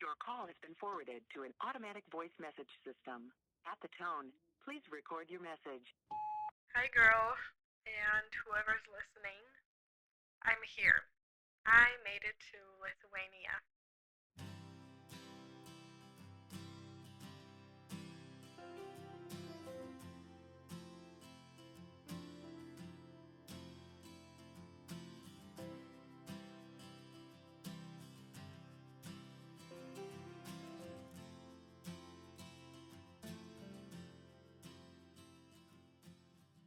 Your call has been forwarded to an automatic voice message system. At the tone, please record your message. Hi girl, and whoever's listening, I'm here. I made it to Lithuania.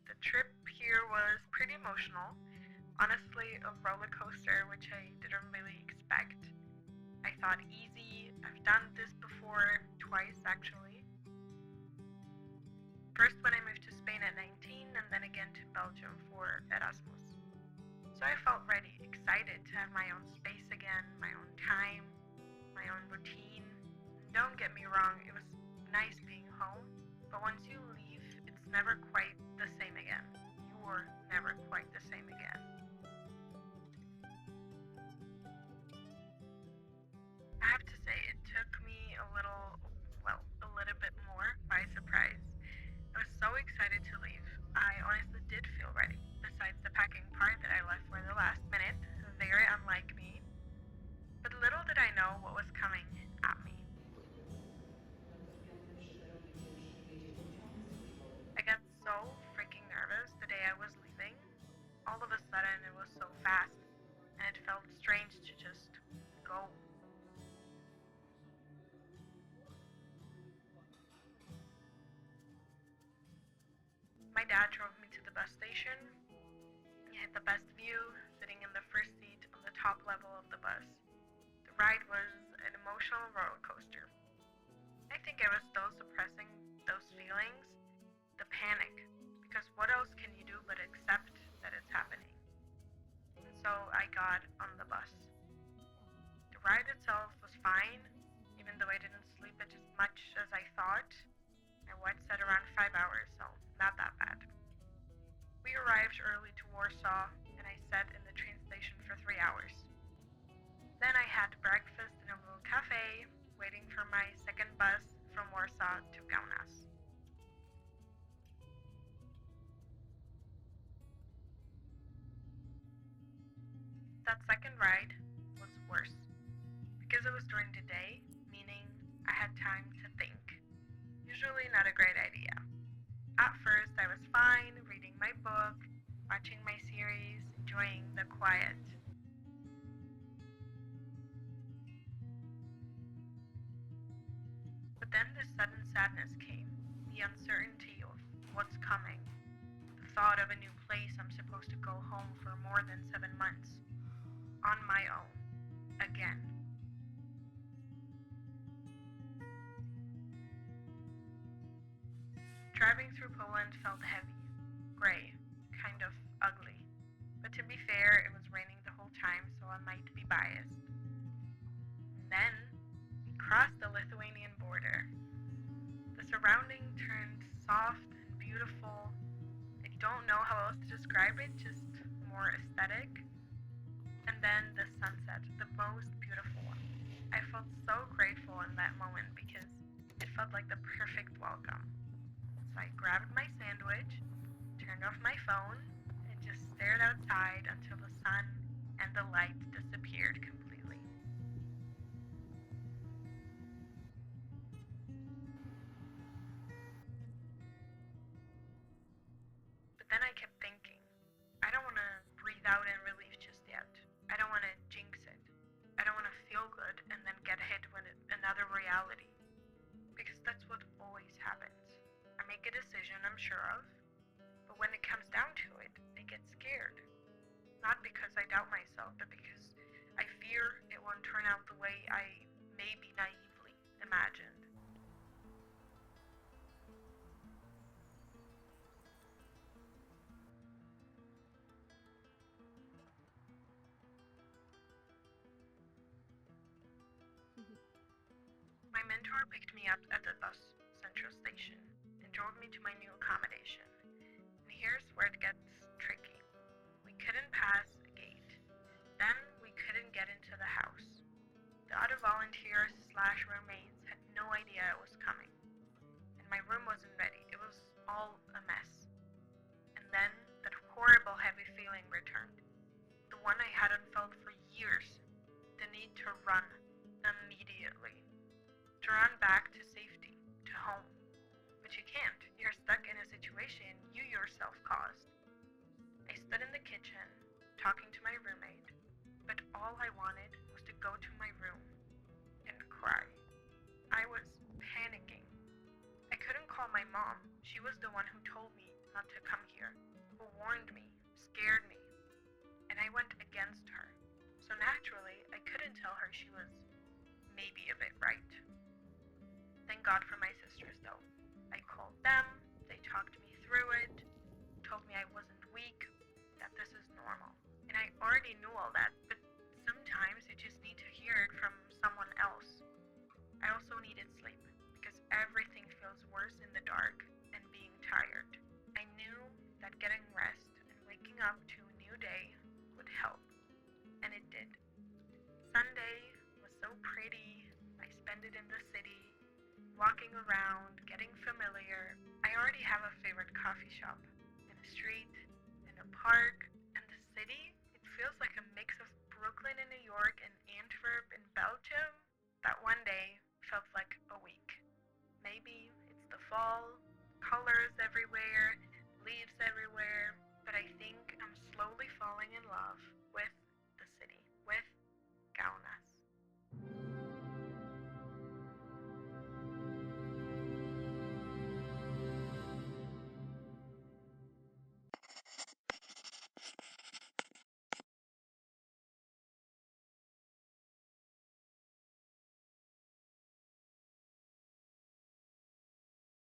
The trip here was pretty emotional. Honestly, a roller coaster, which I didn't really expect. I thought easy. I've done this before, twice actually. First when I moved to Spain at 19, and then again to Belgium for Erasmus. So I felt ready, excited to have my own space again, my own time, my own routine. Don't get me wrong, it was nice being home, but once you leave, it's never quite the same again. You're never quite the same again. I have to say, it took me a little bit more by surprise. I was so excited to leave. I honestly did feel ready. Besides the packing part that I left for the last minute, very unlike me. But little did I know what was coming at me. I got so freaking nervous the day I was leaving. All of a sudden, it was so fast, and it felt strange to just go. My dad drove me to the bus station. He had the best view, sitting in the first seat on the top level of the bus. The ride was an emotional roller coaster. I think I was still suppressing those feelings, the panic, because what else can you do but accept that it's happening? And so I got on the bus. The ride itself was fine, even though I didn't sleep as much as I thought. My watch said around 5 hours, so not that bad. We arrived early to Warsaw, and I sat in the train station for 3 hours. Then I had breakfast in a little cafe, waiting for my second bus from Warsaw to Kaunas. That second ride was worse, because it was during the day, meaning I had time to think. Usually not a great idea. At first, I was fine, reading my book, watching my series, enjoying the quiet. But then the sudden sadness came, the uncertainty of what's coming, the thought of a new place I'm supposed to go home for more than 7 months, on my own, again. Driving through Poland felt heavy, gray, kind of ugly. But to be fair, it was raining the whole time, so I might be biased. And then we crossed the Lithuanian border. The surrounding turned soft and beautiful. I don't know how else to describe it, just more aesthetic. And then the sunset, the most beautiful one. I felt so grateful in that moment because it felt like the perfect welcome. So I grabbed my sandwich, turned off my phone, and just stared outside until the sun and the light disappeared completely. But then I kept thinking, I don't want to breathe out in relief just yet. I don't want to jinx it. I don't want to feel good and then get hit with another reality. Because that's what always happens. I make a decision I'm sure of, but when it comes down to it, I get scared. Not because I doubt myself, but because I fear it won't turn out the way I maybe naively imagined. My mentor picked me up at the bus central station and drove me to my new accommodation. And here's where it gets tricky. We couldn't pass a gate. Then we couldn't get into the house. The other volunteers volunteers/roommates had no idea I was coming. And my room wasn't ready. It was all a mess. And then that horrible heavy feeling returned. The one I hadn't felt for years. The need to run immediately. To run back to safety, to home. But you can't. You're stuck in a situation you yourself caused. I stood in the kitchen, talking to my roommate, but all I wanted was to go to my room and cry. I was panicking. I couldn't call my mom. She was the one who told me not to come here, who warned me, scared me, and I went against her. So naturally, I couldn't tell her she was maybe a bit right. Thank God for my sisters, though. I called them, they talked me through it, told me I wasn't weak, that this is normal. And I already knew all that, but sometimes you just need to hear it from someone else. I also needed sleep, because everything feels worse in the dark and being tired. I knew that getting rest and waking up to a new day would help, and it did. Sunday was so pretty. I spent it in the city, walking around, getting familiar. I already have a favorite coffee shop, and a street, and a park, and the city. It feels like a mix of Brooklyn in New York and Antwerp in Belgium. That one day felt like a week. Maybe it's the fall,